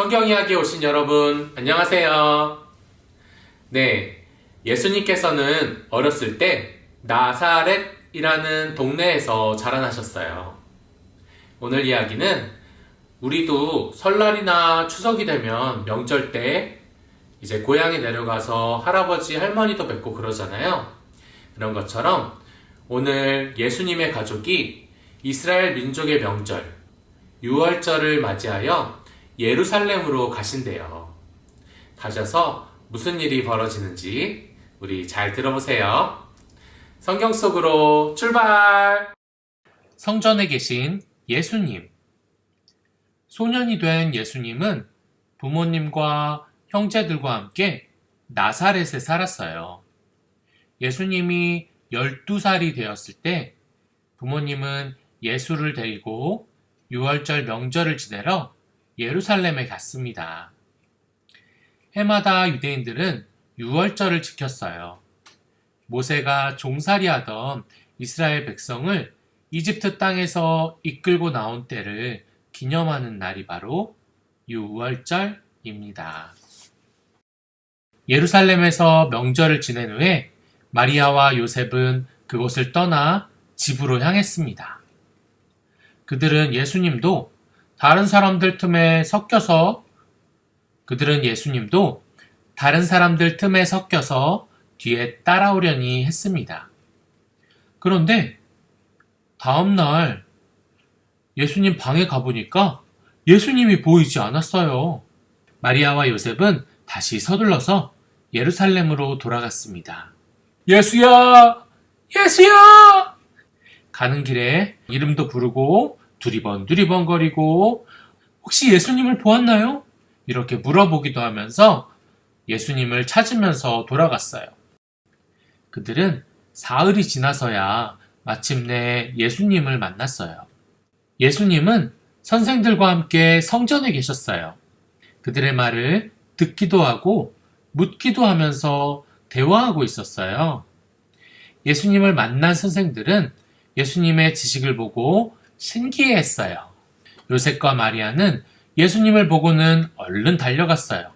성경 이야기에 오신 여러분, 안녕하세요. 네, 예수님께서는 어렸을 때 나사렛이라는 동네에서 자라나셨어요. 오늘 이야기는 우리도 설날이나 추석이 되면 명절 때 이제 고향에 내려가서 할아버지, 할머니도 뵙고 그러잖아요. 그런 것처럼 오늘 예수님의 가족이 이스라엘 민족의 명절, 유월절을 맞이하여 예루살렘으로 가신대요. 가셔서 무슨 일이 벌어지는지 우리 잘 들어보세요. 성경 속으로 출발! 성전에 계신 예수님. 소년이 된 예수님은 부모님과 형제들과 함께 나사렛에 살았어요. 예수님이 12살이 되었을 때 부모님은 예수를 데리고 유월절 명절을 지내러 예루살렘에 갔습니다. 해마다 유대인들은 유월절을 지켰어요. 모세가 종살이하던 이스라엘 백성을 이집트 땅에서 이끌고 나온 때를 기념하는 날이 바로 유월절입니다. 예루살렘에서 명절을 지낸 후에 마리아와 요셉은 그곳을 떠나 집으로 향했습니다. 그들은 예수님도 다른 사람들 틈에 섞여서 뒤에 따라오려니 했습니다. 그런데 다음날 예수님 방에 가보니까 예수님이 보이지 않았어요. 마리아와 요셉은 다시 서둘러서 예루살렘으로 돌아갔습니다. 예수야! 예수야! 가는 길에 이름도 부르고 두리번거리고 혹시 예수님을 보았나요? 이렇게 물어보기도 하면서 예수님을 찾으면서 돌아갔어요. 그들은 사흘이 지나서야 마침내 예수님을 만났어요. 예수님은 선생들과 함께 성전에 계셨어요. 그들의 말을 듣기도 하고 묻기도 하면서 대화하고 있었어요. 예수님을 만난 선생들은 예수님의 지식을 보고 신기해했어요. 요셉과 마리아는 예수님을 보고는 얼른 달려갔어요.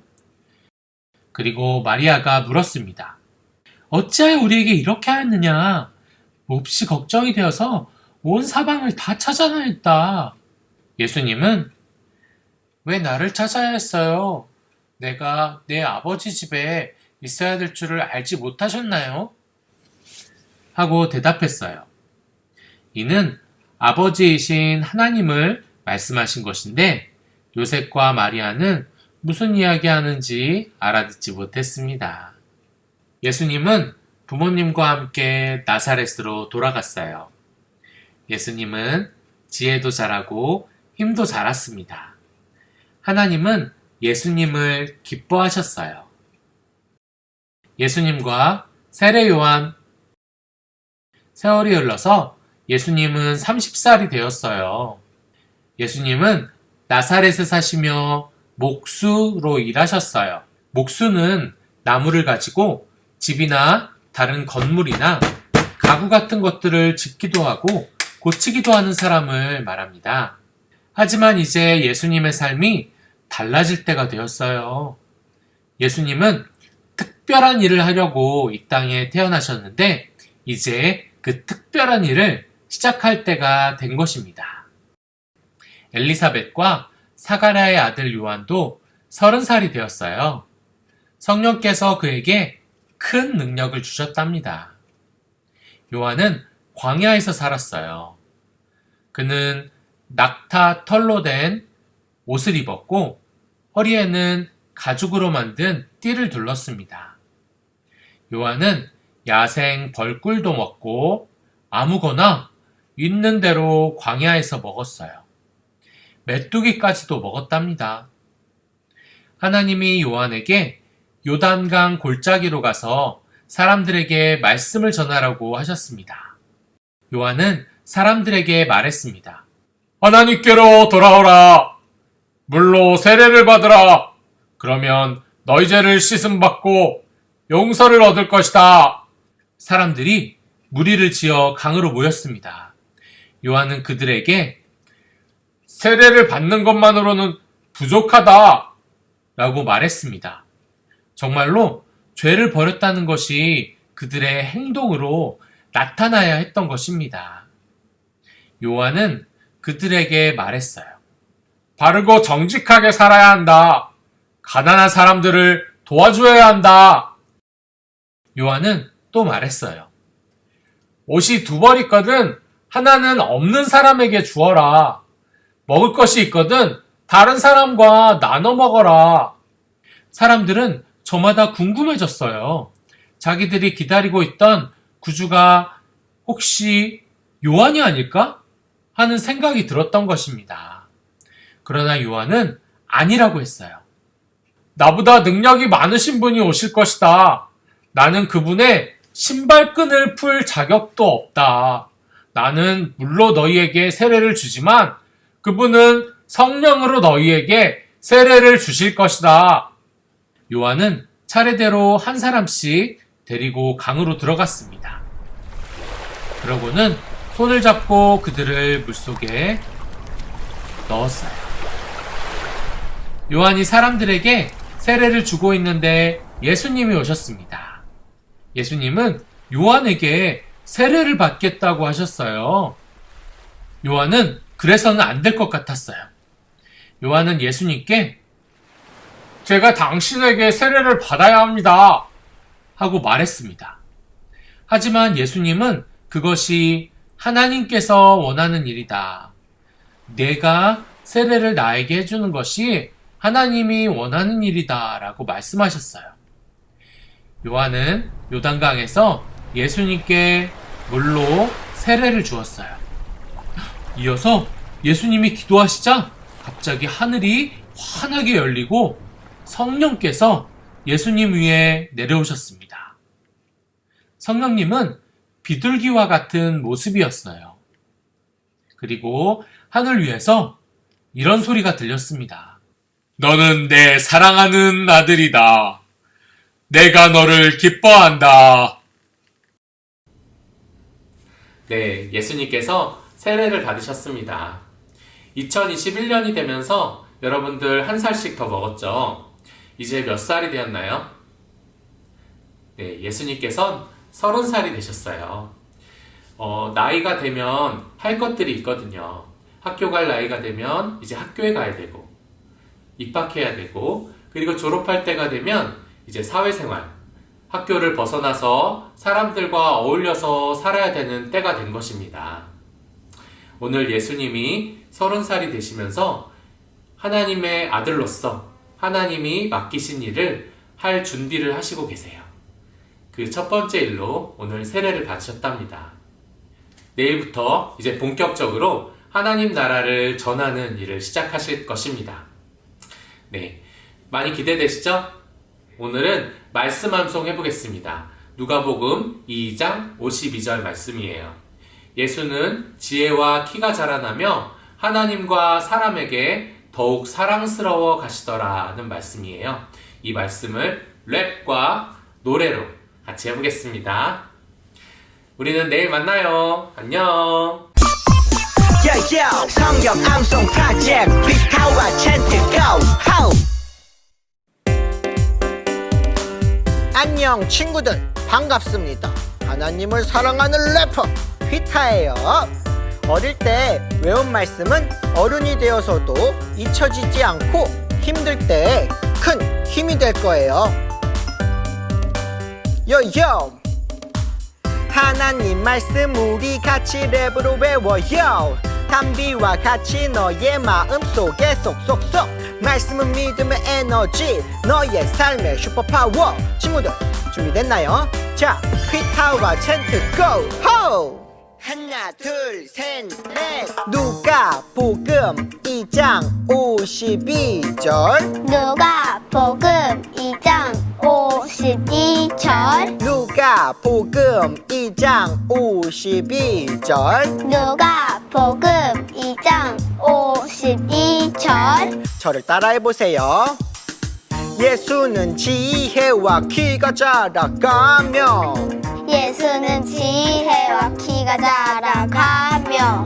그리고 마리아가 물었습니다. 어찌하여 우리에게 이렇게 하였느냐? 몹시 걱정이 되어서 온 사방을 다 찾아다녔다. 예수님은 왜 나를 찾아야 했어요? 내가 내 아버지 집에 있어야 될 줄을 알지 못하셨나요? 하고 대답했어요. 이는 아버지이신 하나님을 말씀하신 것인데 요셉과 마리아는 무슨 이야기 하는지 알아듣지 못했습니다. 예수님은 부모님과 함께 나사렛으로 돌아갔어요. 예수님은 지혜도 잘하고 힘도 잘했습니다. 하나님은 예수님을 기뻐하셨어요. 예수님과 세례 요한. 세월이 흘러서 예수님은 30살이 되었어요. 예수님은 나사렛에 사시며 목수로 일하셨어요. 목수는 나무를 가지고 집이나 다른 건물이나 가구 같은 것들을 짓기도 하고 고치기도 하는 사람을 말합니다. 하지만 이제 예수님의 삶이 달라질 때가 되었어요. 예수님은 특별한 일을 하려고 이 땅에 태어나셨는데 이제 그 특별한 일을 시작할 때가 된 것입니다. 엘리사벳과 사가랴의 아들 요한도 30살이 되었어요. 성령께서 그에게 큰 능력을 주셨답니다. 요한은 광야에서 살았어요. 그는 낙타 털로 된 옷을 입었고 허리에는 가죽으로 만든 띠를 둘렀습니다. 요한은 야생 벌꿀도 먹고 아무거나 있는 대로 광야에서 먹었어요. 메뚜기까지도 먹었답니다. 하나님이 요한에게 요단강 골짜기로 가서 사람들에게 말씀을 전하라고 하셨습니다. 요한은 사람들에게 말했습니다. 하나님께로 돌아오라. 물로 세례를 받으라. 그러면 너희 죄를 씻음받고 용서를 얻을 것이다. 사람들이 무리를 지어 강으로 모였습니다. 요한은 그들에게 세례를 받는 것만으로는 부족하다. 라고 말했습니다. 정말로 죄를 버렸다는 것이 그들의 행동으로 나타나야 했던 것입니다. 요한은 그들에게 말했어요. 바르고 정직하게 살아야 한다. 가난한 사람들을 도와줘야 한다. 요한은 또 말했어요. 옷이 2벌 있거든 하나는 없는 사람에게 주어라. 먹을 것이 있거든 다른 사람과 나눠 먹어라. 사람들은 저마다 궁금해졌어요. 자기들이 기다리고 있던 구주가 혹시 요한이 아닐까? 하는 생각이 들었던 것입니다. 그러나 요한은 아니라고 했어요. 나보다 능력이 많으신 분이 오실 것이다. 나는 그분의 신발끈을 풀 자격도 없다. 나는 물로 너희에게 세례를 주지만 그분은 성령으로 너희에게 세례를 주실 것이다. 요한은 차례대로 한 사람씩 데리고 강으로 들어갔습니다. 그러고는 손을 잡고 그들을 물속에 넣었어요. 요한이 사람들에게 세례를 주고 있는데 예수님이 오셨습니다. 예수님은 요한에게 세례를 받겠다고 하셨어요. 요한은 그래서는 안 될 것 같았어요. 요한은 예수님께 제가 당신에게 세례를 받아야 합니다. 하고 말했습니다. 하지만 예수님은 그것이 하나님께서 원하는 일이다. 내가 세례를 나에게 해주는 것이 하나님이 원하는 일이다. 라고 말씀하셨어요. 요한은 요단강에서 예수님께 물로 세례를 주었어요. 이어서 예수님이 기도하시자 갑자기 하늘이 환하게 열리고 성령께서 예수님 위에 내려오셨습니다. 성령님은 비둘기와 같은 모습이었어요. 그리고 하늘 위에서 이런 소리가 들렸습니다. 너는 내 사랑하는 아들이다. 내가 너를 기뻐한다. 네, 예수님께서 세례를 받으셨습니다. 2021년이 되면서 여러분들 한 살씩 더 먹었죠? 이제 몇 살이 되었나요? 네, 예수님께서는 30살이 되셨어요. 나이가 되면 할 것들이 있거든요. 학교 갈 나이가 되면 이제 학교에 가야 되고, 입학해야 되고, 그리고 졸업할 때가 되면 이제 사회생활, 학교를 벗어나서 사람들과 어울려서 살아야 되는 때가 된 것입니다. 오늘 예수님이 30살이 되시면서 하나님의 아들로서 하나님이 맡기신 일을 할 준비를 하시고 계세요. 그 첫 번째 일로 오늘 세례를 받으셨답니다. 내일부터 이제 본격적으로 하나님 나라를 전하는 일을 시작하실 것입니다. 네, 많이 기대되시죠? 오늘은 말씀 암송 해보겠습니다. 누가복음 2장 52절 말씀이에요. 예수는 지혜와 키가 자라나며 하나님과 사람에게 더욱 사랑스러워 가시더라는 말씀이에요. 이 말씀을 랩과 노래로 같이 해보겠습니다. 우리는 내일 만나요. 안녕. 성경 암송 프로젝트 빅타와 챈트 고! 안녕 친구들, 반갑습니다. 하나님을 사랑하는 래퍼 휘타예요. 어릴 때 외운 말씀은 어른이 되어서도 잊혀지지 않고 힘들 때 큰 힘이 될 거예요. 요요! 하나님 말씀 우리 같이 랩으로 외워요. 담비와 같이 너의 마음속에 쏙쏙쏙. 말씀은 믿음의 에너지, 너의 삶의 슈퍼파워. 친구들 준비됐나요? 자, 퀴타와 챈트 고! 호! 하나 둘 셋 넷. 누가복음 2장 52절. 누가복음 2장 52절. 누가복음 2장 52절. 누가복음 2장 52절. 저를 따라해보세요. 예수는 지혜와 키가 자라가며 예수는 지혜와 키가 자라가며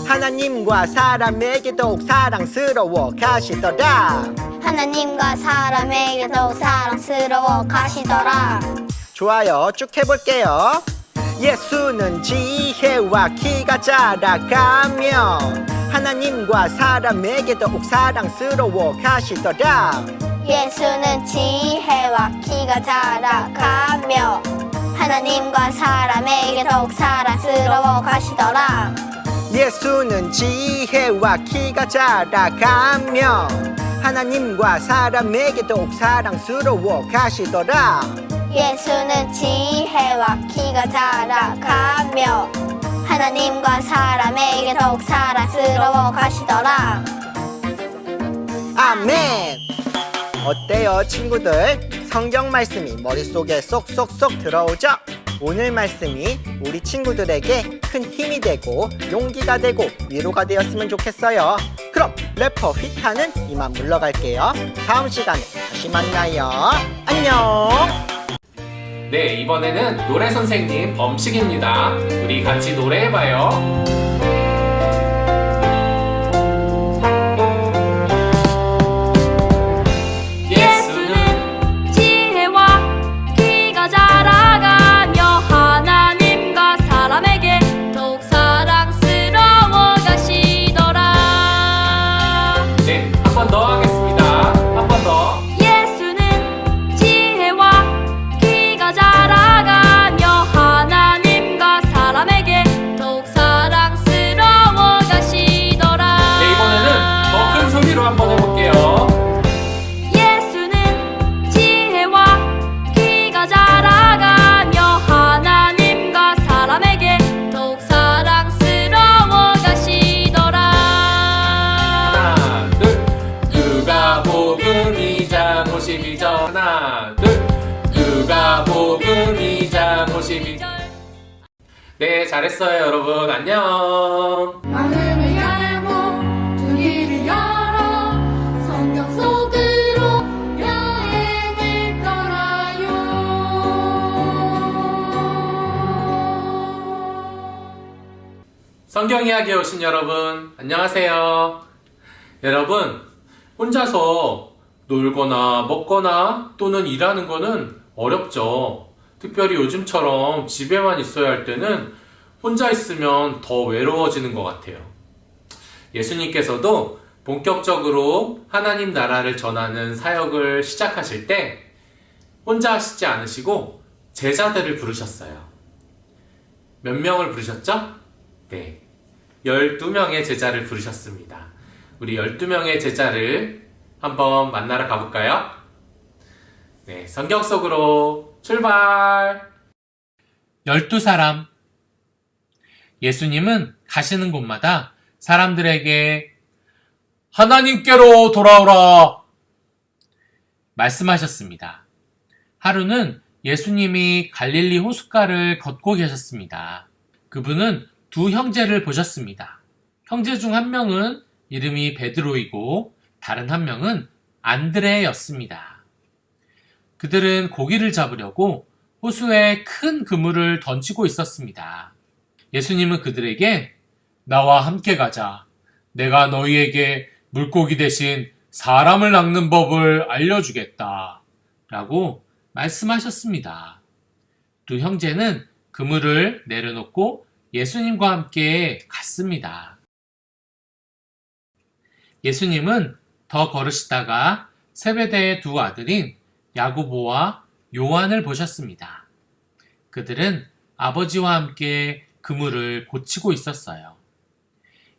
하나님과 사람에게 더욱 사랑스러워 가시더라. 하나님과 사람에게 더욱 사랑스러워 가시더라. 좋아요. 쭉 해볼게요. 예수는 지혜와 키가 자라가며 하나님과 사람에게 더욱 사랑스러워 가시더라. 예수는 지혜와 키가 자라가며 하나님과 사람에게 더욱 사랑스러워 가시더라. 예수는 지혜와 키가 자라가며 하나님과 사람에게 더욱 사랑스러워 가시더라. 예수는 지혜와 키가 자라가며 하나님과 사람에게 더욱 사랑스러워 가시더라. 아멘. 어때요, 친구들? 성경 말씀이 머릿속에 쏙쏙쏙 들어오죠? 오늘 말씀이 우리 친구들에게 큰 힘이 되고 용기가 되고 위로가 되었으면 좋겠어요. 그럼 래퍼 휘타는 이만 물러갈게요. 다음 시간에 다시 만나요. 안녕. 네, 이번에는 노래 선생님 범식입니다. 우리 같이 노래해봐요. 예수는 지혜와 키가 자라가며 하나님과 사람에게 더욱 사랑스러워 가시더라. 네, 한 번 더 하겠습니다. 한 번 더. 예수는 지혜와 키가 자라가며 하나님과 사람에게 더욱 사랑스러워 가시더라. 네, 이번에는 더 큰 소리로 한번 해볼게요. 예수는 지혜와 키가 자라가며 하나님과 사람에게 더욱 사랑스러워 가시더라. 하나, 둘. 누가복음 2장 52절. 하나, 둘. 누가복음 2장 52절. 네, 잘했어요, 여러분. 안녕. 마음을 열고 두 귀를 열어 성경 속으로 여행을 떠나요. 성경 이야기에 오신 여러분, 안녕하세요. 여러분, 혼자서 놀거나 먹거나 또는 일하는 거는 어렵죠. 특별히 요즘처럼 집에만 있어야 할 때는 혼자 있으면 더 외로워지는 것 같아요. 예수님께서도 본격적으로 하나님 나라를 전하는 사역을 시작하실 때 혼자 하시지 않으시고 제자들을 부르셨어요. 몇 명을 부르셨죠? 네, 12명의 제자를 부르셨습니다. 우리 12명의 제자를 한번 만나러 가볼까요? 네, 성경 속으로 출발! 12사람. 예수님은 가시는 곳마다 사람들에게 하나님께로 돌아오라 말씀하셨습니다. 하루는 예수님이 갈릴리 호숫가를 걷고 계셨습니다. 그분은 두 형제를 보셨습니다. 형제 중 한 명은 이름이 베드로이고 다른 한 명은 안드레였습니다. 그들은 고기를 잡으려고 호수에 큰 그물을 던지고 있었습니다. 예수님은 그들에게 나와 함께 가자. 내가 너희에게 물고기 대신 사람을 낚는 법을 알려주겠다. 라고 말씀하셨습니다. 두 형제는 그물을 내려놓고 예수님과 함께 갔습니다. 예수님은 더 걸으시다가 세베대의 두 아들인 야고보와 요한을 보셨습니다. 그들은 아버지와 함께 그물을 고치고 있었어요.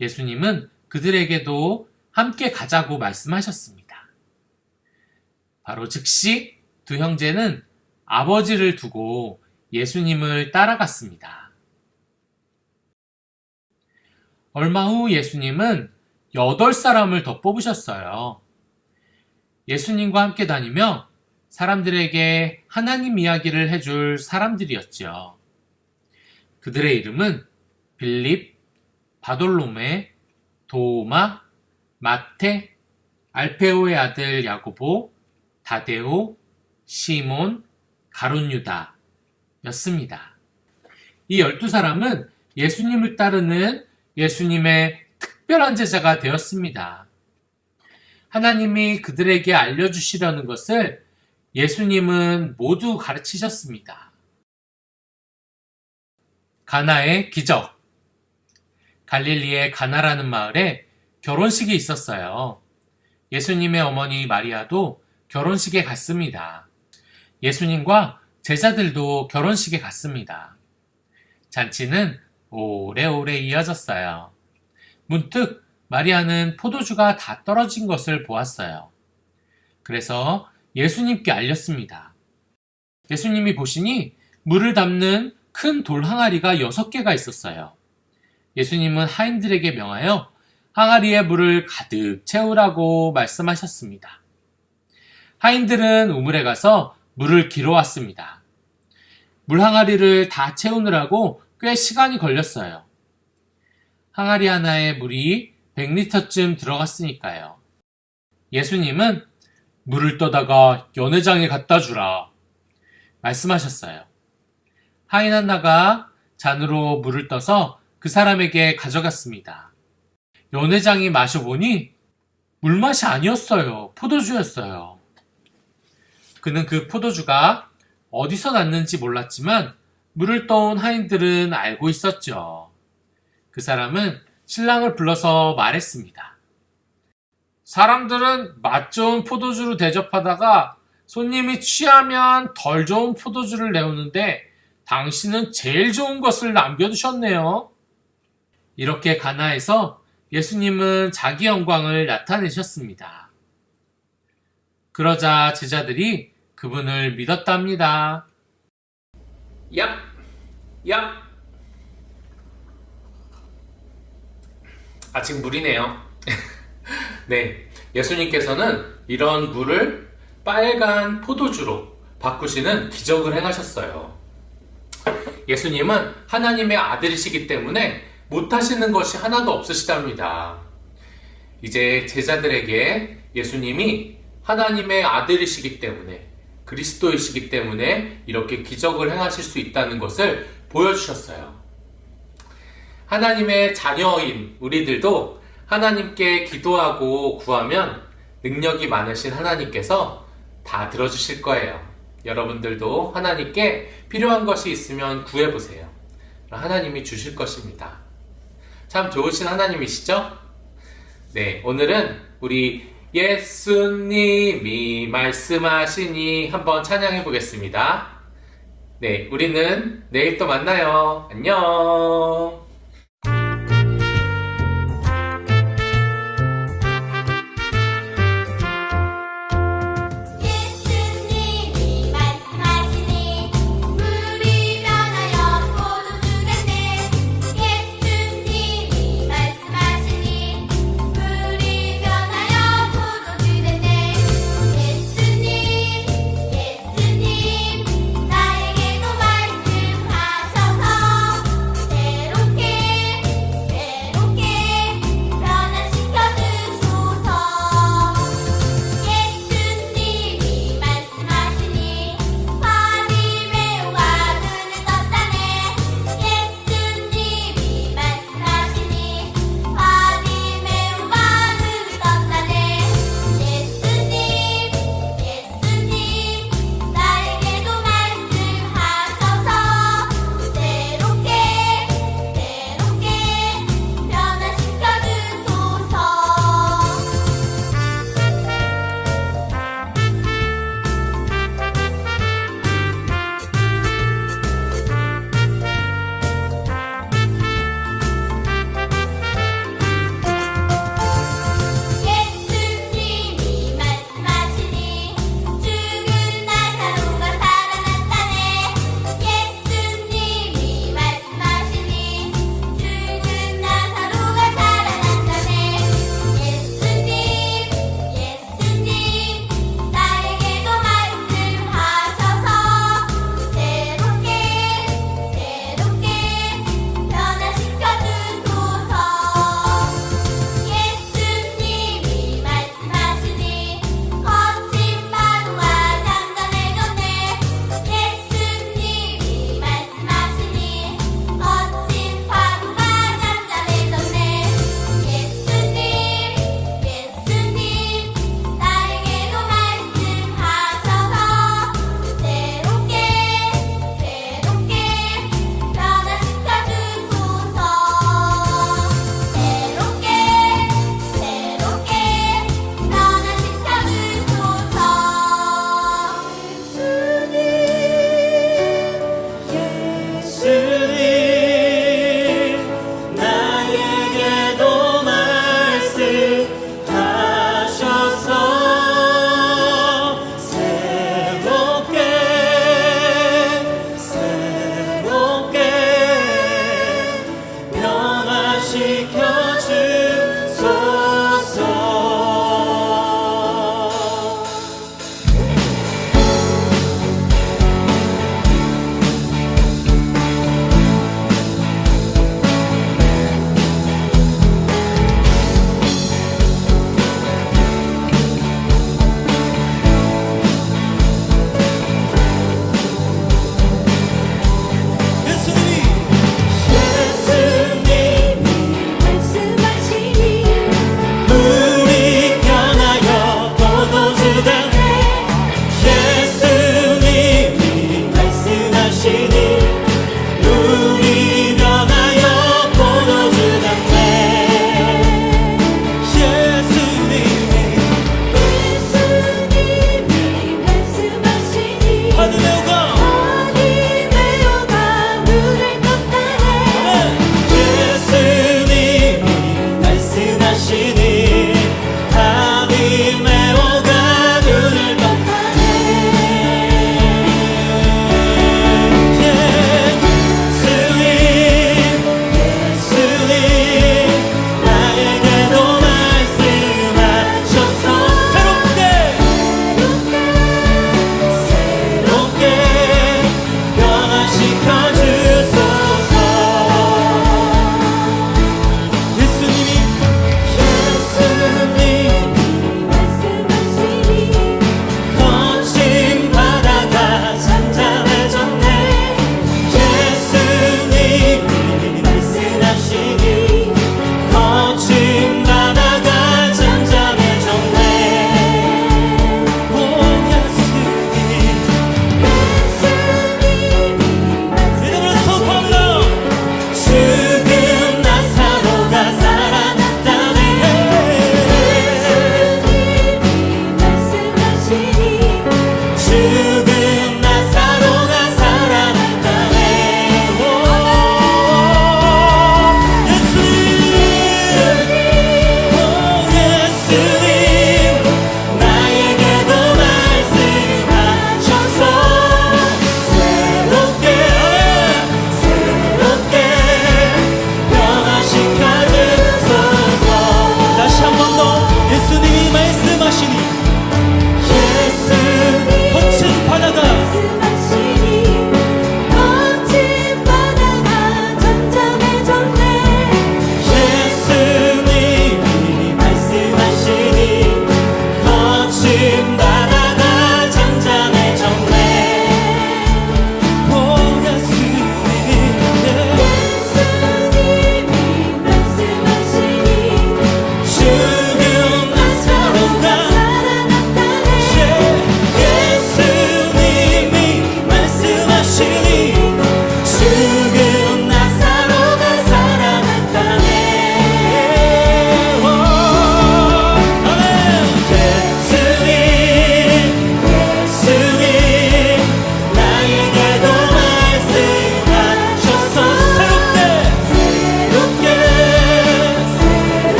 예수님은 그들에게도 함께 가자고 말씀하셨습니다. 바로 즉시 두 형제는 아버지를 두고 예수님을 따라갔습니다. 얼마 후 예수님은 8사람을 더 뽑으셨어요. 예수님과 함께 다니며 사람들에게 하나님 이야기를 해줄 사람들이었죠. 그들의 이름은 빌립, 바돌로메, 도마, 마테, 알페오의 아들 야고보, 다데오, 시몬, 가룟유다 였습니다. 이 12사람은 예수님을 따르는 예수님의 특별한 제자가 되었습니다. 하나님이 그들에게 알려주시려는 것을 예수님은 모두 가르치셨습니다. 가나의 기적. 갈릴리의 가나라는 마을에 결혼식이 있었어요. 예수님의 어머니 마리아도 결혼식에 갔습니다. 예수님과 제자들도 결혼식에 갔습니다. 잔치는 오래오래 이어졌어요. 문득 마리아는 포도주가 다 떨어진 것을 보았어요. 그래서 예수님께 알렸습니다. 예수님이 보시니 물을 담는 큰 돌 항아리가 6개가 있었어요. 예수님은 하인들에게 명하여 항아리에 물을 가득 채우라고 말씀하셨습니다. 하인들은 우물에 가서 물을 길어왔습니다. 물 항아리를 다 채우느라고 꽤 시간이 걸렸어요. 항아리 하나에 물이 100리터쯤 들어갔으니까요. 예수님은 물을 떠다가 연회장에 갖다 주라 말씀하셨어요. 하인 하나가 잔으로 물을 떠서 그 사람에게 가져갔습니다. 연회장이 마셔보니 물맛이 아니었어요. 포도주였어요. 그는 그 포도주가 어디서 났는지 몰랐지만 물을 떠온 하인들은 알고 있었죠. 그 사람은 신랑을 불러서 말했습니다. 사람들은 맛 좋은 포도주로 대접하다가 손님이 취하면 덜 좋은 포도주를 내오는데 당신은 제일 좋은 것을 남겨두셨네요. 이렇게 가나에서 예수님은 자기 영광을 나타내셨습니다. 그러자 제자들이 그분을 믿었답니다. 얍! 얍! 아직 물이네요. 네, 예수님께서는 이런 물을 빨간 포도주로 바꾸시는 기적을 행하셨어요. 예수님은 하나님의 아들이시기 때문에 못하시는 것이 하나도 없으시답니다. 이제 제자들에게 예수님이 하나님의 아들이시기 때문에, 그리스도이시기 때문에 이렇게 기적을 행하실 수 있다는 것을 보여주셨어요. 하나님의 자녀인 우리들도 하나님께 기도하고 구하면 능력이 많으신 하나님께서 다 들어주실 거예요. 여러분들도 하나님께 필요한 것이 있으면 구해보세요. 하나님이 주실 것입니다. 참 좋으신 하나님이시죠? 네, 오늘은 우리 예수님이 말씀하시니 한번 찬양해 보겠습니다. 네, 우리는 내일 또 만나요. 안녕. 예수님이 말씀하시니 물이 변하여 포도주가 돼. 예수님이 말씀하시니 물이 변하여 포도주가 돼. 예수님 나에게도 말씀하셔서 새롭게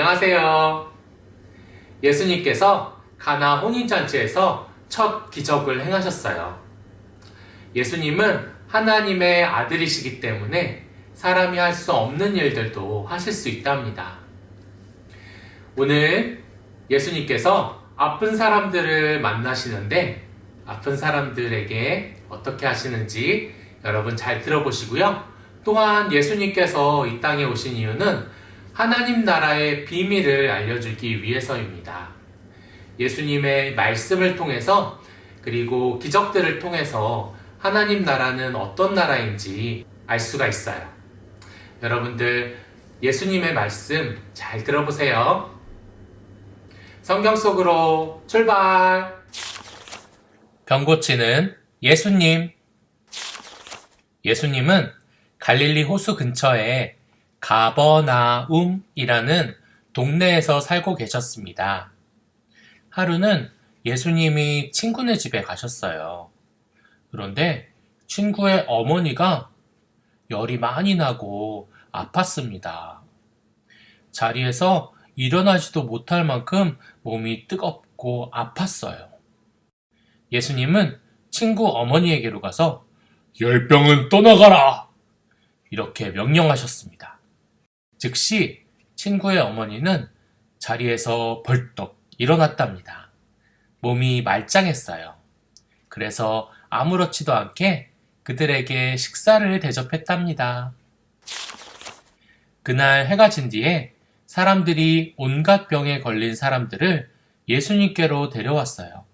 안녕하세요. 예수님께서 가나 혼인잔치에서 첫 기적을 행하셨어요. 예수님은 하나님의 아들이시기 때문에 사람이 할 수 없는 일들도 하실 수 있답니다. 오늘 예수님께서 아픈 사람들을 만나시는데 아픈 사람들에게 어떻게 하시는지 여러분 잘 들어보시고요. 또한 예수님께서 이 땅에 오신 이유는 하나님 나라의 비밀을 알려주기 위해서입니다. 예수님의 말씀을 통해서 그리고 기적들을 통해서 하나님 나라는 어떤 나라인지 알 수가 있어요. 여러분들 예수님의 말씀 잘 들어보세요. 성경 속으로 출발! 병 고치는 예수님. 예수님은 갈릴리 호수 근처에 가버나움이라는 동네에서 살고 계셨습니다. 하루는 예수님이 친구네 집에 가셨어요. 그런데 친구의 어머니가 열이 많이 나고 아팠습니다. 자리에서 일어나지도 못할 만큼 몸이 뜨겁고 아팠어요. 예수님은 친구 어머니에게로 가서 열병은 떠나가라! 이렇게 명령하셨습니다. 즉시 친구의 어머니는 자리에서 벌떡 일어났답니다. 몸이 말짱했어요. 그래서 아무렇지도 않게 그들에게 식사를 대접했답니다. 그날 해가 진 뒤에 사람들이 온갖 병에 걸린 사람들을 예수님께로 데려왔어요.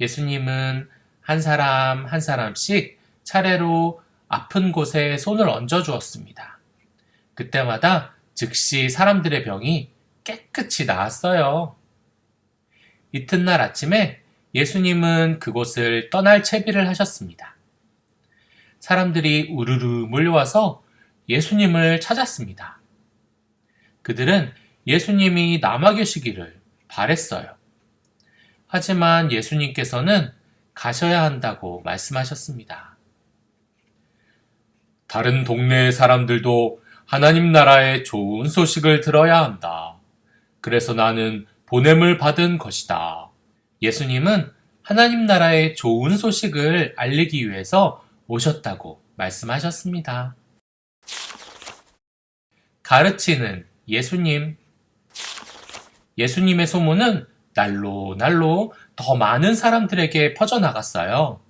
예수님은 한 사람 한 사람씩 차례로 아픈 곳에 손을 얹어 주었습니다. 그때마다 즉시 사람들의 병이 깨끗이 나았어요. 이튿날 아침에 예수님은 그곳을 떠날 채비를 하셨습니다. 사람들이 우르르 몰려와서 예수님을 찾았습니다. 그들은 예수님이 남아 계시기를 바랬어요. 하지만 예수님께서는 가셔야 한다고 말씀하셨습니다. 다른 동네 사람들도 하나님 나라의 좋은 소식을 들어야 한다. 그래서 나는 보냄을 받은 것이다. 예수님은 하나님 나라의 좋은 소식을 알리기 위해서 오셨다고 말씀하셨습니다. 가르치는 예수님. 예수님의 소문은 날로 더 많은 사람들에게 퍼져나갔어요.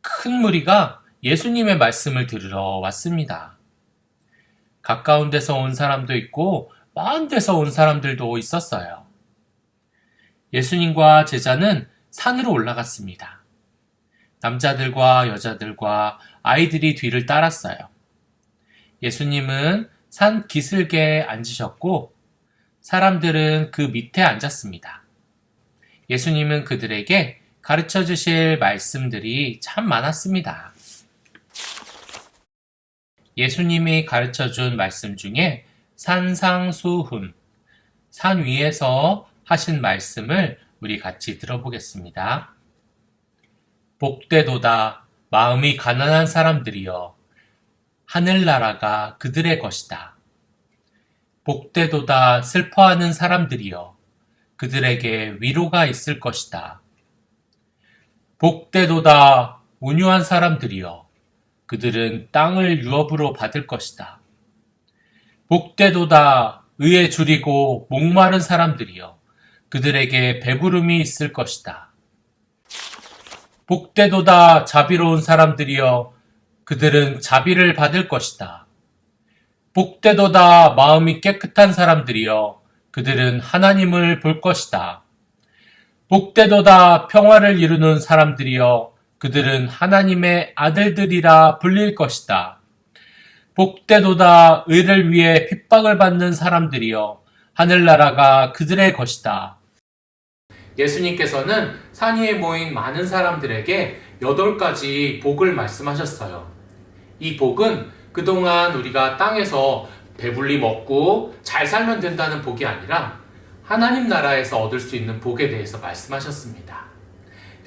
큰 무리가 예수님의 말씀을 들으러 왔습니다. 가까운 데서 온 사람도 있고 먼 데서 온 사람들도 있었어요. 예수님과 제자는 산으로 올라갔습니다. 남자들과 여자들과 아이들이 뒤를 따랐어요. 예수님은 산 기슭에 앉으셨고 사람들은 그 밑에 앉았습니다. 예수님은 그들에게 가르쳐 주실 말씀들이 참 많았습니다. 예수님이 가르쳐 준 말씀 중에 산상수훈, 산 위에서 하신 말씀을 우리 같이 들어보겠습니다. 복되도다 마음이 가난한 사람들이여 하늘나라가 그들의 것이다. 복되도다 슬퍼하는 사람들이여 그들에게 위로가 있을 것이다. 복되도다 온유한 사람들이여 그들은 땅을 유업으로 받을 것이다. 복되도다 의에 줄이고 목마른 사람들이여 그들에게 배부름이 있을 것이다. 복되도다 자비로운 사람들이여 그들은 자비를 받을 것이다. 복되도다 마음이 깨끗한 사람들이여 그들은 하나님을 볼 것이다. 복되도다 평화를 이루는 사람들이여 그들은 하나님의 아들들이라 불릴 것이다. 복되도다 의를 위해 핍박을 받는 사람들이여 하늘나라가 그들의 것이다. 예수님께서는 산 위에 모인 많은 사람들에게 8가지 복을 말씀하셨어요. 이 복은 그동안 우리가 땅에서 배불리 먹고 잘 살면 된다는 복이 아니라 하나님 나라에서 얻을 수 있는 복에 대해서 말씀하셨습니다.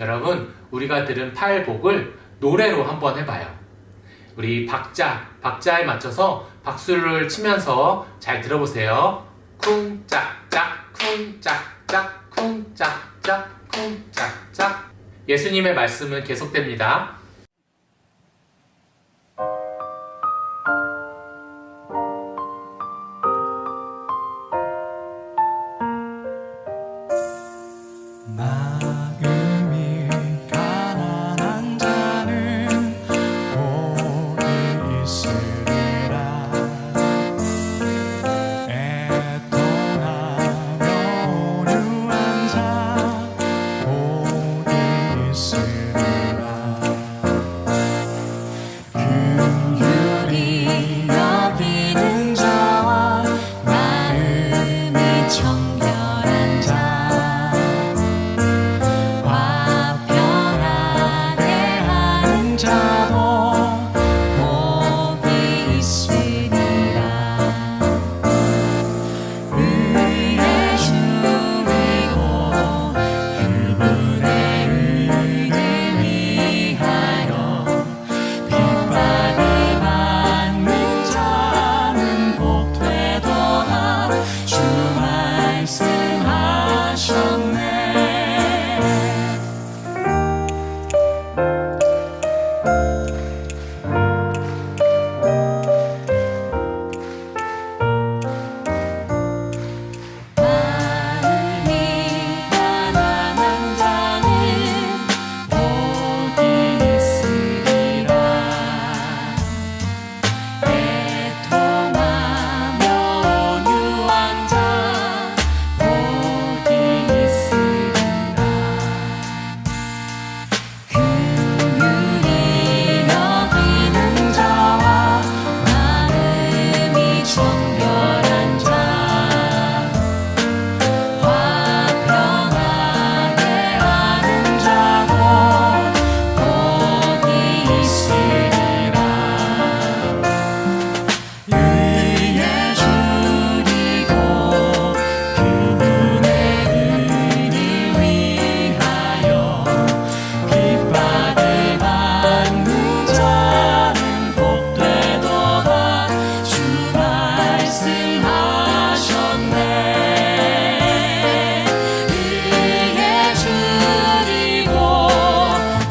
여러분, 우리가 들은 8복을 노래로 한번 해봐요. 우리 박자에 맞춰서 박수를 치면서 잘 들어보세요. 쿵짝짝 쿵짝짝 쿵짝짝 쿵짝짝. 예수님의 말씀은 계속됩니다. 마음이 가난한 자는 복이 있으리라. 애통하며 온유한 자 복이 있으리라. 긍휼히 여기는 자와 마음이 청결한 자 화평하게 하는 자도 복이 있으리라. 의에 주이고 그분의 의를 위하여 핍박을 받는 자는 복되도다. 주 말씀하셨네. 마음이 가난한 자는 복이 있으리라. 애통하며 온유한 자 복이 있으리라. 긍휼히 여기는 자와 마음이 청결한 자 화평하게 하는 자도 복이 있으리라. 의에 주리고 그분의 의를 위하여 핍박을 받는 자는 복되도다. 주 말씀하셨네. 의에 주리고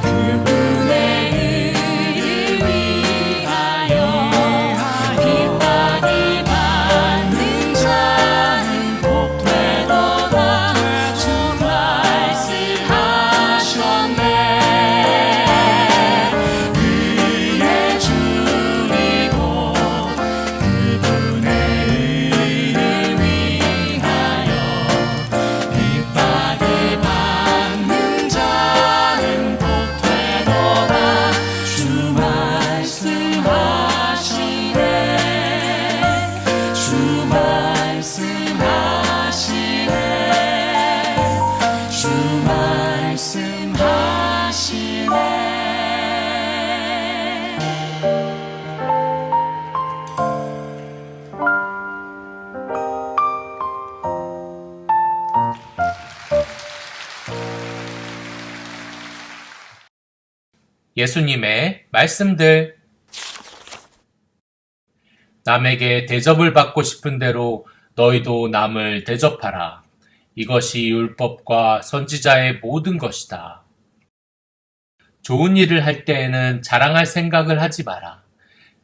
그분의 의를 위하여 핍박을 받는 자는 복되도다. 주 말씀하셨네. 의에 주리고 그분의 의를 위하여 핍박을 받는 자는 복되도다. 주 말씀하시네. 주 말씀하시네. 주 말씀하시네. 예수님의 말씀들. 남에게 대접을 받고 싶은 대로 너희도 남을 대접하라. 이것이 율법과 선지자의 모든 것이다. 좋은 일을 할 때에는 자랑할 생각을 하지 마라.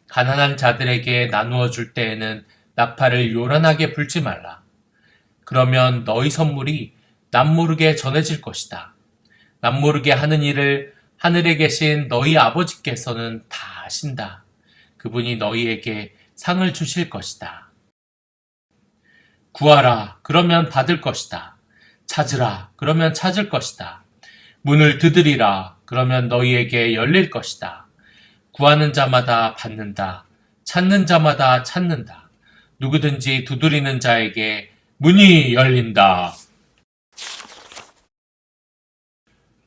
가난한 자들에게 나누어 줄 때에는 나팔을 요란하게 불지 말라. 그러면 너희 선물이 남모르게 전해질 것이다. 남모르게 하는 일을 하늘에 계신 너희 아버지께서는 다 아신다. 그분이 너희에게 상을 주실 것이다. 구하라, 그러면 받을 것이다. 찾으라, 그러면 찾을 것이다. 문을 두드리라, 그러면 너희에게 열릴 것이다. 구하는 자마다 받는다. 찾는 자마다 찾는다. 누구든지 두드리는 자에게 문이 열린다.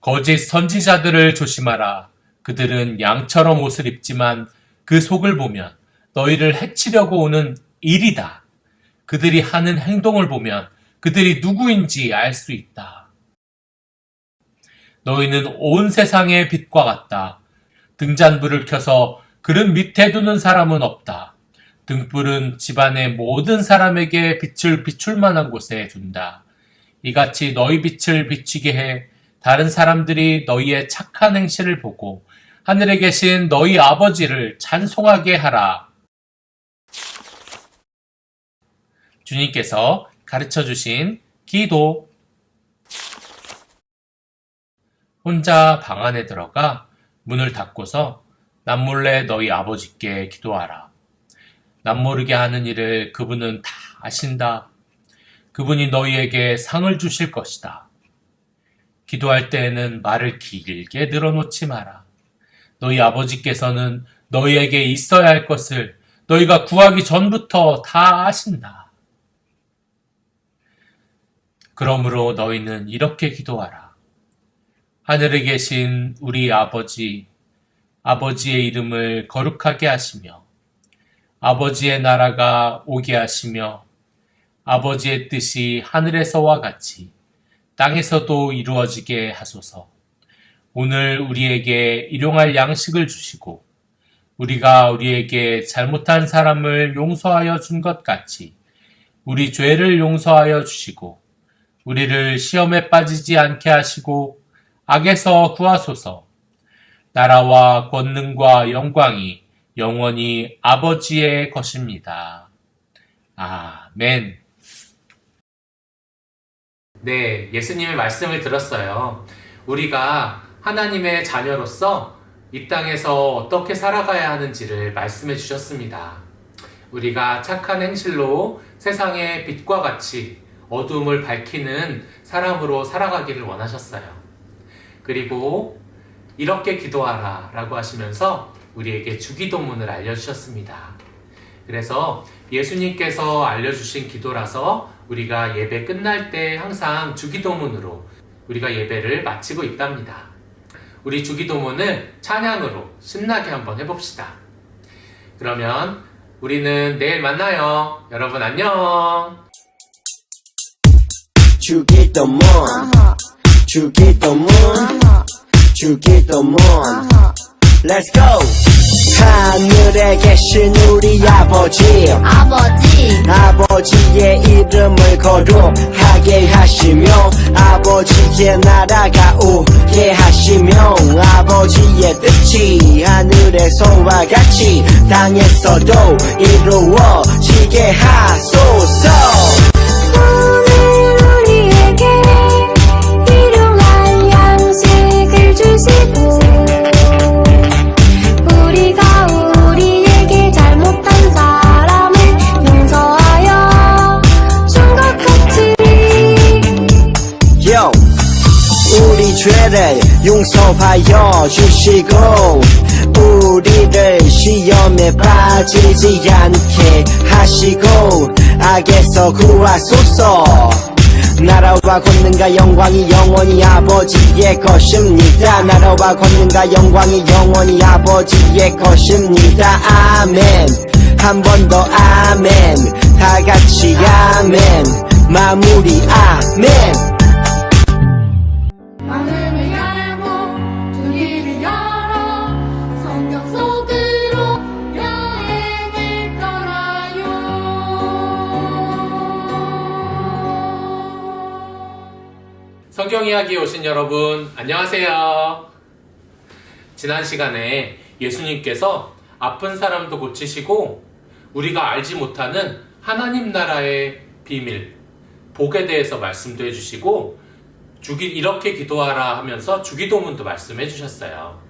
거짓 선지자들을 조심하라. 그들은 양처럼 옷을 입지만 그 속을 보면 너희를 해치려고 오는 일이다. 그들이 하는 행동을 보면 그들이 누구인지 알 수 있다. 너희는 온 세상의 빛과 같다. 등잔불을 켜서 그릇 밑에 두는 사람은 없다. 등불은 집안의 모든 사람에게 빛을 비출 만한 곳에 둔다. 이같이 너희 빛을 비추게 해 다른 사람들이 너희의 착한 행실을 보고 하늘에 계신 너희 아버지를 찬송하게 하라. 주님께서 가르쳐 주신 기도. 혼자 방 안에 들어가 문을 닫고서 남몰래 너희 아버지께 기도하라. 남모르게 하는 일을 그분은 다 아신다. 그분이 너희에게 상을 주실 것이다. 기도할 때에는 말을 길게 늘어놓지 마라. 너희 아버지께서는 너희에게 있어야 할 것을 너희가 구하기 전부터 다 아신다. 그러므로 너희는 이렇게 기도하라. 하늘에 계신 우리 아버지, 아버지의 이름을 거룩하게 하시며 아버지의 나라가 오게 하시며 아버지의 뜻이 하늘에서와 같이 땅에서도 이루어지게 하소서. 오늘 우리에게 일용할 양식을 주시고 우리가 우리에게 잘못한 사람을 용서하여 준 것 같이 우리 죄를 용서하여 주시고 우리를 시험에 빠지지 않게 하시고 악에서 구하소서. 나라와 권능과 영광이 영원히 아버지의 것입니다. 아멘. 네, 예수님의 말씀을 들었어요. 우리가 하나님의 자녀로서 이 땅에서 어떻게 살아가야 하는지를 말씀해 주셨습니다. 우리가 착한 행실로 세상의 빛과 같이 어두움을 밝히는 사람으로 살아가기를 원하셨어요. 그리고 이렇게 기도하라 라고 하시면서 우리에게 주기도문을 알려주셨습니다. 그래서 예수님께서 알려주신 기도라서 우리가 예배 끝날 때 항상 주기도문으로 우리가 예배를 마치고 있답니다. 우리 주기도문을 찬양으로 신나게 한번 해봅시다. 그러면 우리는 내일 만나요. 여러분 안녕. 주기도문 주기도문 주기도문 Let's go! 하늘에 계신 우리 아버지 아버지의 이름을 거룩하게 하시며 아버지의 나라가 오게 하시며 아버지의 뜻이 하늘에서와 같이 땅에서도 이루어지게 하소서. 오늘 우리에게 일용할 양식을 주시고 우리가 우리에게 잘못한 사람을 용서하여 준 것 같이 Yo, 우리 죄를 용서하여 주시고 우리를 시험에 빠지지 않게 하시고 악에서 구하소서. 나라와 권능과 영광이 영원히 아버지의 것입니다. 나라와 권능과 영광이 영원히 아버지의 것입니다. 아멘. 한 번 더 아멘. 다 같이 아멘. 마무리 아멘. 마음을 열고 두 귀를 열어 성경 속으로 여행을 떠나요. 성경 이야기에 오신 여러분 안녕하세요. 지난 시간에 예수님께서 아픈 사람도 고치시고 우리가 알지 못하는 하나님 나라의 비밀, 복에 대해서 말씀도 해주시고 이렇게 기도하라 하면서 주기도문도 말씀해 주셨어요.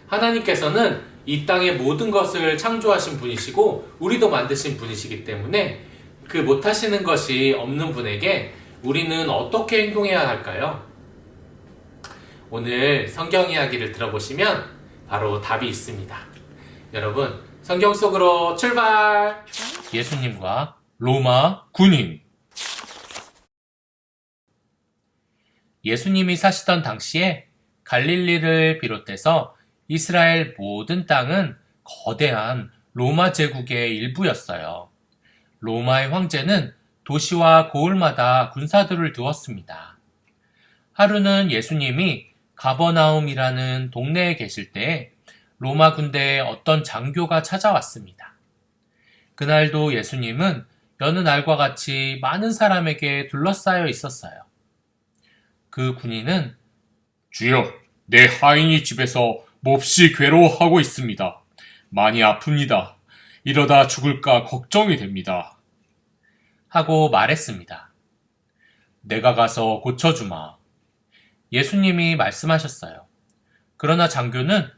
하나님께서는 이 땅의 모든 것을 창조하신 분이시고 우리도 만드신 분이시기 때문에 그 못하시는 것이 없는 분에게 우리는 어떻게 행동해야 할까요? 오늘 성경 이야기를 들어보시면 바로 답이 있습니다. 여러분, 성경 속으로 출발! 예수님과 로마 군인. 예수님이 사시던 당시에 갈릴리를 비롯해서 이스라엘 모든 땅은 거대한 로마 제국의 일부였어요. 로마의 황제는 도시와 고을마다 군사들을 두었습니다. 하루는 예수님이 가버나움이라는 동네에 계실 때 로마 군대의 어떤 장교가 찾아왔습니다. 그날도 예수님은 여느 날과 같이 많은 사람에게 둘러싸여 있었어요. 그 군인은 주여, 내 하인이 집에서 몹시 괴로워하고 있습니다. 많이 아픕니다. 이러다 죽을까 걱정이 됩니다. 하고 말했습니다. 내가 가서 고쳐주마. 예수님이 말씀하셨어요. 그러나 장교는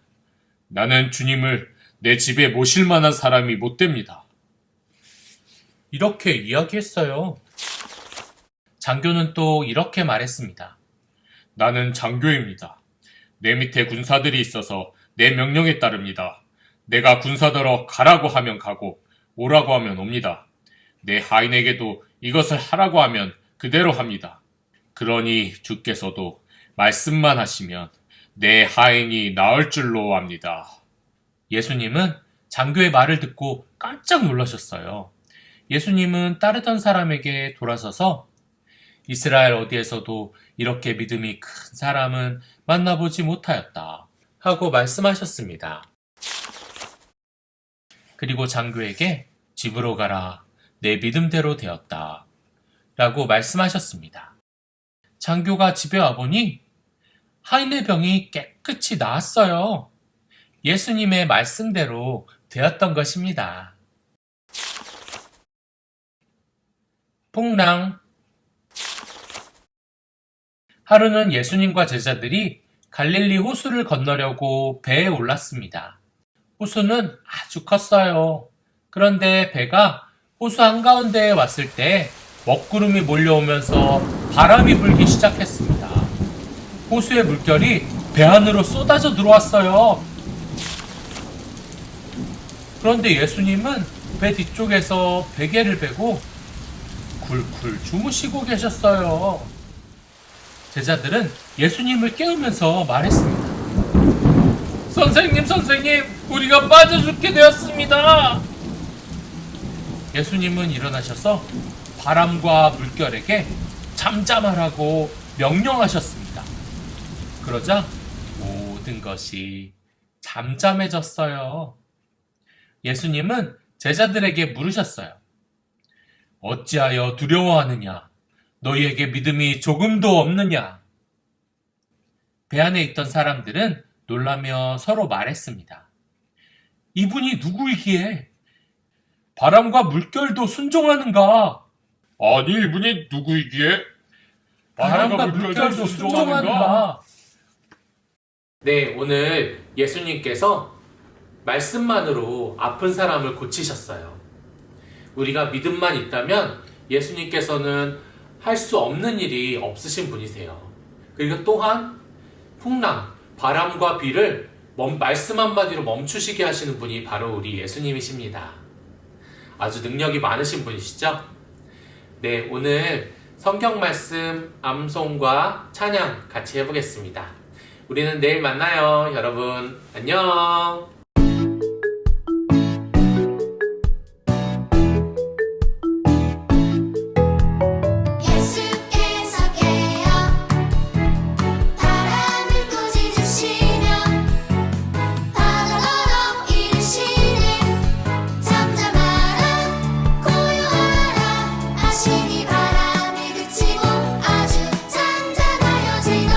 나는 주님을 내 집에 모실 만한 사람이 못 됩니다. 이렇게 이야기했어요. 장교는 또 이렇게 말했습니다. 나는 장교입니다. 내 밑에 군사들이 있어서 내 명령에 따릅니다. 내가 군사더러 가라고 하면 가고 오라고 하면 옵니다. 내 하인에게도 이것을 하라고 하면 그대로 합니다. 그러니 주께서도 말씀만 하시면 내 하인이 나을 줄로 압니다. 예수님은 장교의 말을 듣고 깜짝 놀라셨어요. 예수님은 따르던 사람에게 돌아서서 이스라엘 어디에서도 이렇게 믿음이 큰 사람은 만나보지 못하였다 하고 말씀하셨습니다. 그리고 장교에게 집으로 가라. 내 믿음대로 되었다. 라고 말씀하셨습니다. 장교가 집에 와보니 하인의 병이 깨끗이 나았어요. 예수님의 말씀대로 되었던 것입니다. 풍랑. 하루는 예수님과 제자들이 갈릴리 호수를 건너려고 배에 올랐습니다. 호수는 아주 컸어요. 그런데 배가 호수 한가운데에 왔을 때 먹구름이 몰려오면서 바람이 불기 시작했습니다. 호수의 물결이 배 안으로 쏟아져 들어왔어요. 그런데 예수님은 배 뒤쪽에서 베개를 베고 굴굴 주무시고 계셨어요. 제자들은 예수님을 깨우면서 말했습니다. 선생님, 우리가 빠져 죽게 되었습니다. 예수님은 일어나셔서 바람과 물결에게 잠잠하라고 명령하셨습니다. 그러자 모든 것이 잠잠해졌어요. 예수님은 제자들에게 물으셨어요. 어찌하여 두려워하느냐? 너희에게 믿음이 조금도 없느냐? 배 안에 있던 사람들은 놀라며 서로 말했습니다. 이분이 누구이기에 바람과 물결도 순종하는가? 아니, 이분이 누구이기에? 바람과 물결도 순종하는가? 네, 오늘 예수님께서 말씀만으로 아픈 사람을 고치셨어요. 우리가 믿음만 있다면 예수님께서는 할 수 없는 일이 없으신 분이세요. 그리고 또한 풍랑, 바람과 비를 말씀 한마디로 멈추시게 하시는 분이 바로 우리 예수님이십니다. 아주 능력이 많으신 분이시죠? 네, 오늘 성경 말씀 암송과 찬양 같이 해보겠습니다. 우리는 내일 만나요. 여러분, 안녕! 예수께서 깨어 바람을 꾸짖으시며 바다더러 이르시되 잠잠하라 고요하라 하시니 바람이 그치고 아주 잔잔하여지더라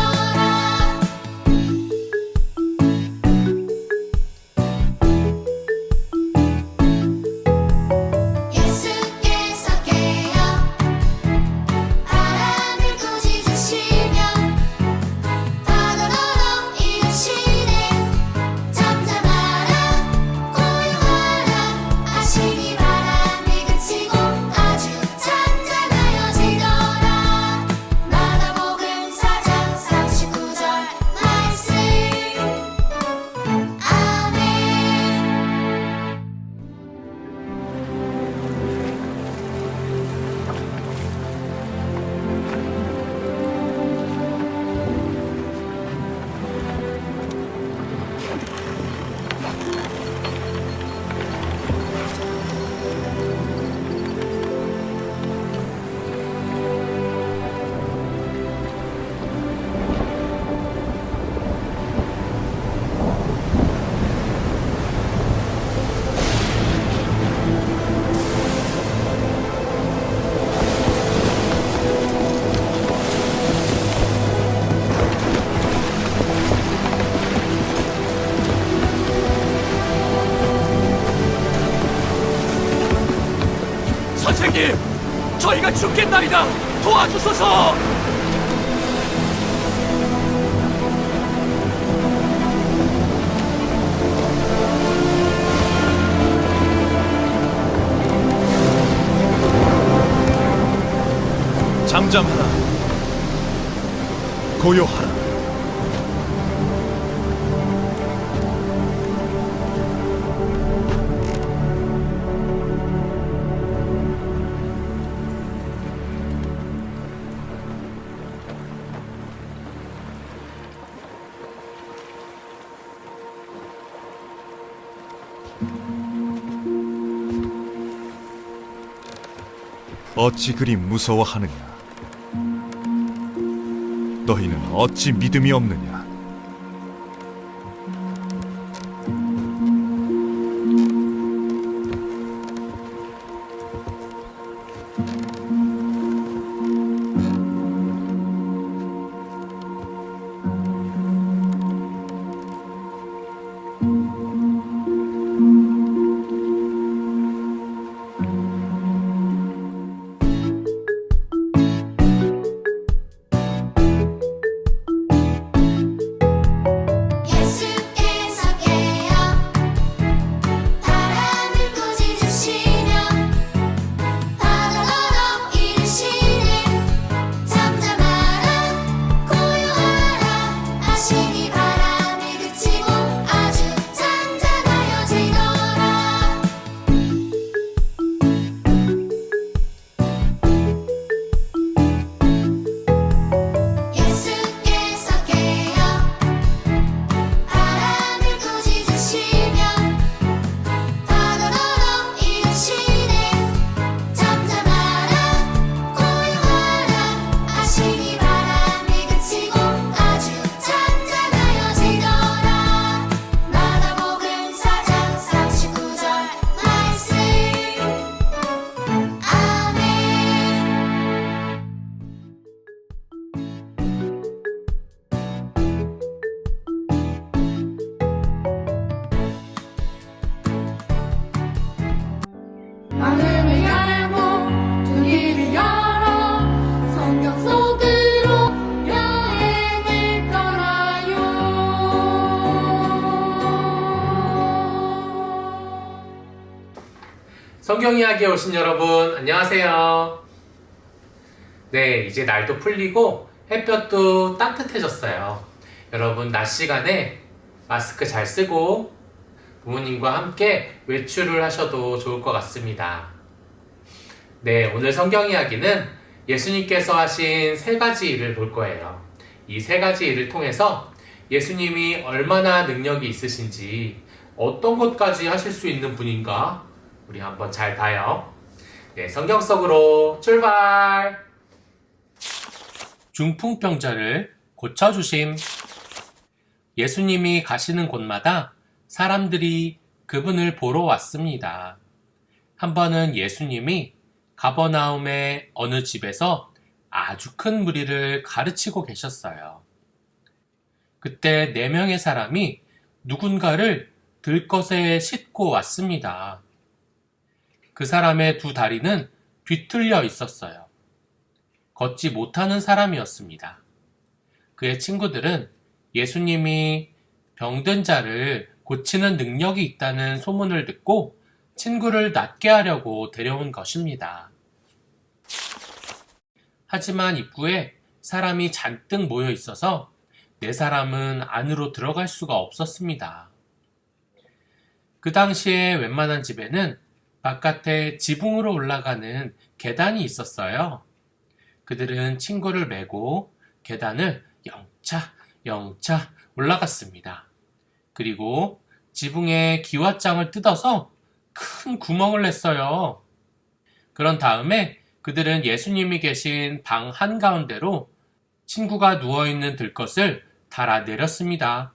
주님, 저희가 죽겠나이다. 도와주소서. 잠잠하라. 고요하라. 어찌 그리 무서워하느냐? 너희는 어찌 믿음이 없느냐? 예수께서 깨어 바람을 꾸짖으시며 바다더러 이르시되 잠잠하라 고요하라 하시니 바람이 그치고 아주 잔잔하여지더라. 예수께서 깨어 바람을 꾸짖으시며 바다더러 이르시되 잠잠하라 고요하라 하시니 바람이 그치고 아주 잔잔하여지더라. 마가복음 4장 39절 말씀. 아멘. 마음을 열고 두 귀를 열어 성경 속으로 여행을 떠나요. 성경 이야기에 오신 여러분, 안녕하세요. 네, 이제 날도 풀리고 햇볕도 따뜻해졌어요. 여러분, 낮 시간에 마스크 잘 쓰고 부모님과 함께 외출을 하셔도 좋을 것 같습니다. 네, 오늘 성경 이야기는 예수님께서 하신 세 가지 일을 볼 거예요. 이 세 가지 일을 통해서 예수님이 얼마나 능력이 있으신지, 어떤 것까지 하실 수 있는 분인가 우리 한번 잘 봐요. 네, 성경 속으로 출발! 중풍병자를 고쳐주심. 예수님이 가시는 곳마다 사람들이 그분을 보러 왔습니다. 한 번은 예수님이 가버나움의 어느 집에서 아주 큰 무리를 가르치고 계셨어요. 그때 4명의 사람이 누군가를 들것에 싣고 왔습니다. 그 사람의 2 다리는 뒤틀려 있었어요. 걷지 못하는 사람이었습니다. 그의 친구들은 예수님이 병든 자를 고치는 능력이 있다는 소문을 듣고 친구를 낫게 하려고 데려온 것입니다. 하지만 입구에 사람이 잔뜩 모여 있어서 4사람은 안으로 들어갈 수가 없었습니다. 그 당시에 웬만한 집에는 바깥에 지붕으로 올라가는 계단이 있었어요. 그들은 친구를 메고 계단을 영차 올라갔습니다. 그리고 지붕에 기왓장을 뜯어서 큰 구멍을 냈어요. 그런 다음에 그들은 예수님이 계신 방 한가운데로 친구가 누워있는 들것을 달아내렸습니다.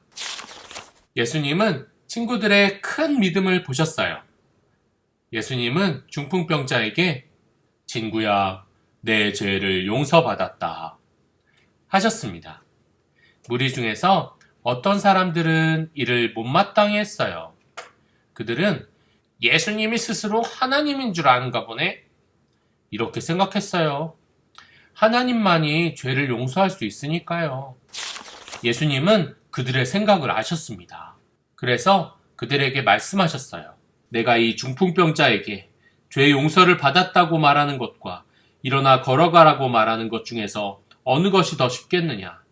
예수님은 친구들의 큰 믿음을 보셨어요. 예수님은 중풍병자에게 친구야, 내 죄를 용서받았다 하셨습니다. 무리 중에서 어떤 사람들은 이를 못마땅히 했어요. 그들은 예수님이 스스로 하나님인 줄 아는가 보네. 이렇게 생각했어요. 하나님만이 죄를 용서할 수 있으니까요. 예수님은 그들의 생각을 아셨습니다. 그래서 그들에게 말씀하셨어요. 내가 이 중풍병자에게 죄 용서를 받았다고 말하는 것과 일어나 걸어가라고 말하는 것 중에서 어느 것이 더 쉽겠느냐?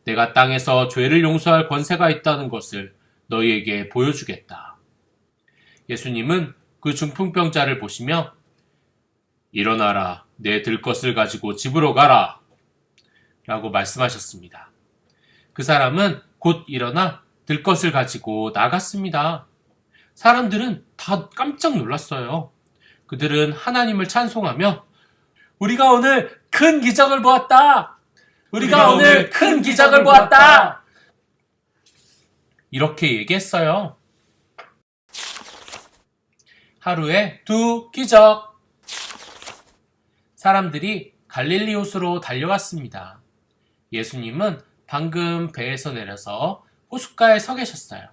내가 땅에서 죄를 용서할 권세가 있다는 것을 너희에게 보여주겠다. 예수님은 그 중풍병자를 보시며 일어나라, 내 들 것을 가지고 집으로 가라 라고 말씀하셨습니다. 그 사람은 곧 일어나 들 것을 가지고 나갔습니다. 사람들은 다 깜짝 놀랐어요. 그들은 하나님을 찬송하며 우리가 오늘 큰 기적을 보았다! 우리가 오늘 큰 기적을 보았다! 이렇게 얘기했어요. 하루에 2 기적! 사람들이 갈릴리 호수로 달려왔습니다. 예수님은 방금 배에서 내려서 호숫가에 서 계셨어요.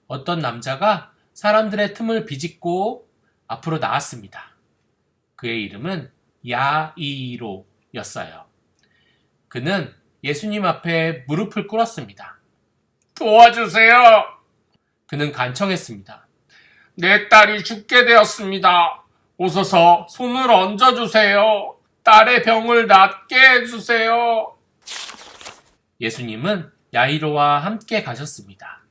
어떤 남자가 사람들의 틈을 비집고 앞으로 나왔습니다. 그의 이름은 야이로였어요. 그는 예수님 앞에 무릎을 꿇었습니다. 도와주세요! 그는 간청했습니다. 내 딸이 죽게 되었습니다. 오셔서 손을 얹어주세요. 딸의 병을 낫게 해주세요. 예수님은 야이로와 함께 가셨습니다.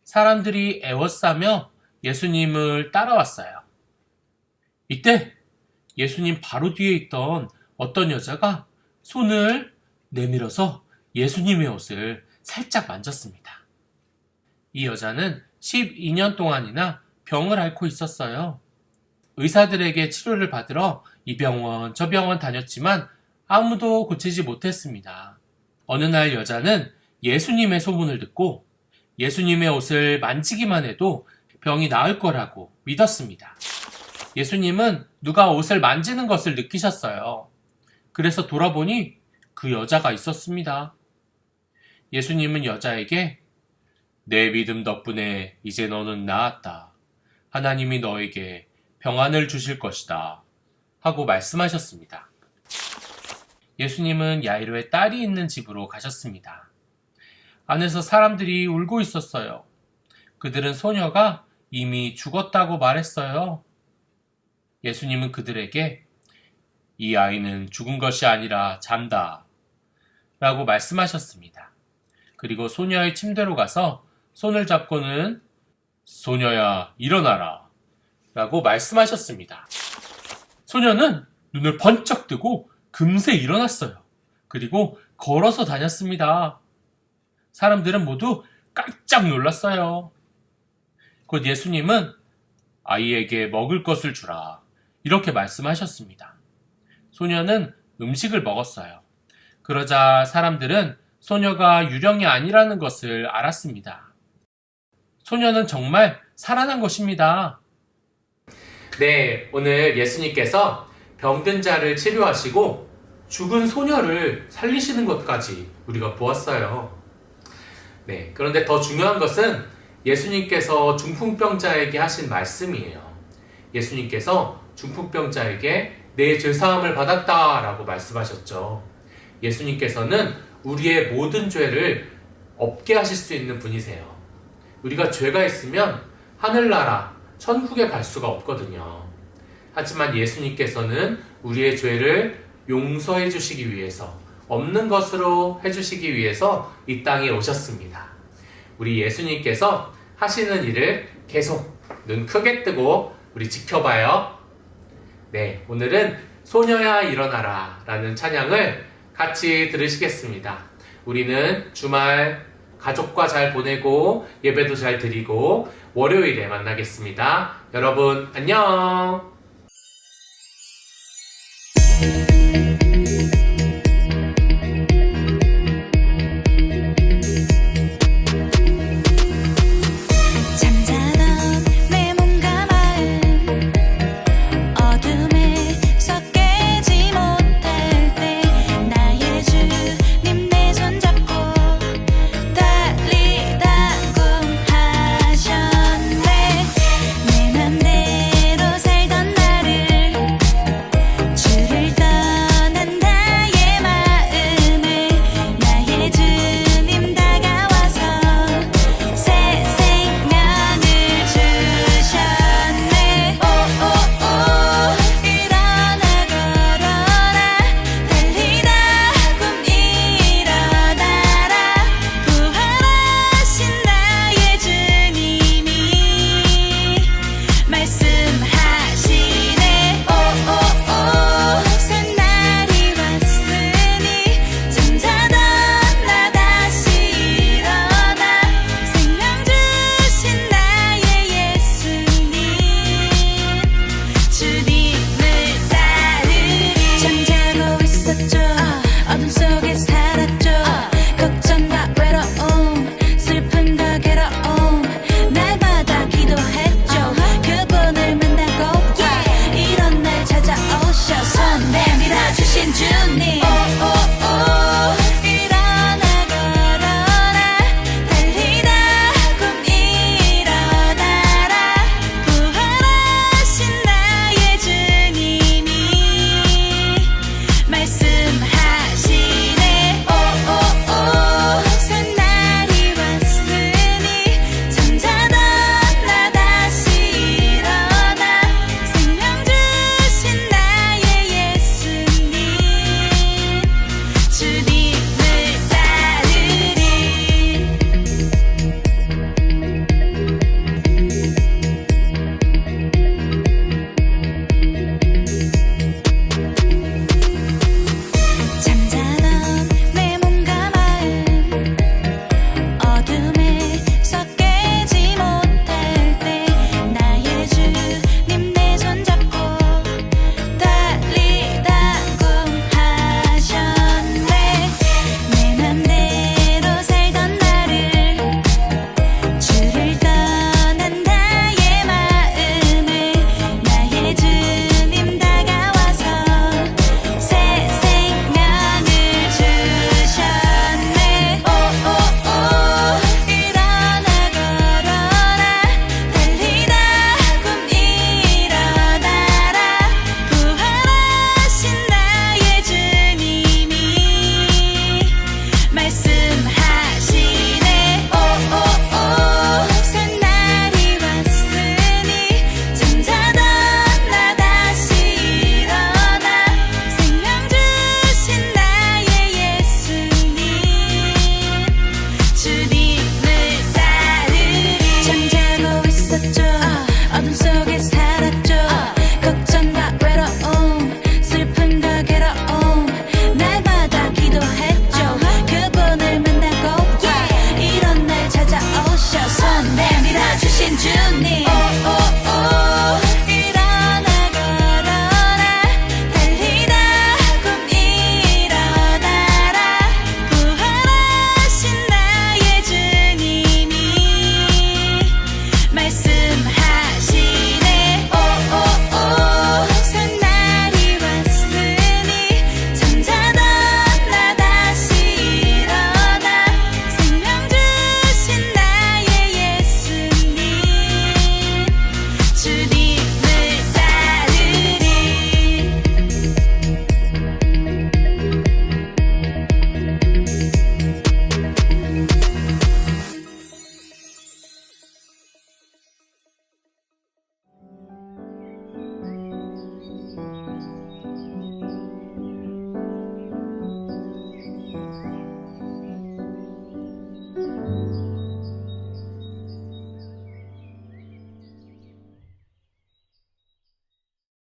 사람들이 애워싸며 예수님을 따라왔어요. 이때 예수님 바로 뒤에 있던 어떤 여자가 손을 내밀어서 예수님의 옷을 살짝 만졌습니다. 이 여자는 12년 동안이나 병을 앓고 있었어요. 의사들에게 치료를 받으러 이 병원 저 병원 다녔지만 아무도 고치지 못했습니다. 어느 날 여자는 예수님의 소문을 듣고 예수님의 옷을 만지기만 해도 병이 나을 거라고 믿었습니다. 예수님은 누가 옷을 만지는 것을 느끼셨어요. 그래서 돌아보니 그 여자가 있었습니다. 예수님은 여자에게 내 믿음 덕분에 이제 너는 나았다. 하나님이 너에게 평안을 주실 것이다. 하고 말씀하셨습니다. 예수님은 야이로의 딸이 있는 집으로 가셨습니다. 안에서 사람들이 울고 있었어요. 그들은 소녀가 이미 죽었다고 말했어요. 예수님은 그들에게 이 아이는 죽은 것이 아니라 잔다 라고 말씀하셨습니다. 그리고 소녀의 침대로 가서 손을 잡고는 소녀야 일어나라 라고 말씀하셨습니다. 소녀는 눈을 번쩍 뜨고 금세 일어났어요. 그리고 걸어서 다녔습니다. 사람들은 모두 깜짝 놀랐어요. 곧 예수님은 아이에게 먹을 것을 주라 이렇게 말씀하셨습니다. 소녀는 음식을 먹었어요. 그러자 사람들은 소녀가 유령이 아니라는 것을 알았습니다. 소녀는 정말 살아난 것입니다. 네, 오늘 예수님께서 병든 자를 치료하시고 죽은 소녀를 살리시는 것까지 우리가 보았어요. 네, 그런데 더 중요한 것은 예수님께서 중풍병자에게 하신 말씀이에요. 예수님께서 중풍병자에게 내 죄사함을 받았다라고 말씀하셨죠. 예수님께서는 우리의 모든 죄를 없게 하실 수 있는 분이세요. 우리가 죄가 있으면 하늘나라, 천국에 갈 수가 없거든요. 하지만 예수님께서는 우리의 죄를 용서해 주시기 위해서, 없는 것으로 해주시기 위해서 이 땅에 오셨습니다. 우리 예수님께서 하시는 일을 계속 눈 크게 뜨고 우리 지켜봐요. 네, 오늘은 소녀야 일어나라 라는 찬양을 같이 들으시겠습니다. 우리는 주말 가족과 잘 보내고 예배도 잘 드리고 월요일에 만나겠습니다. 여러분 안녕.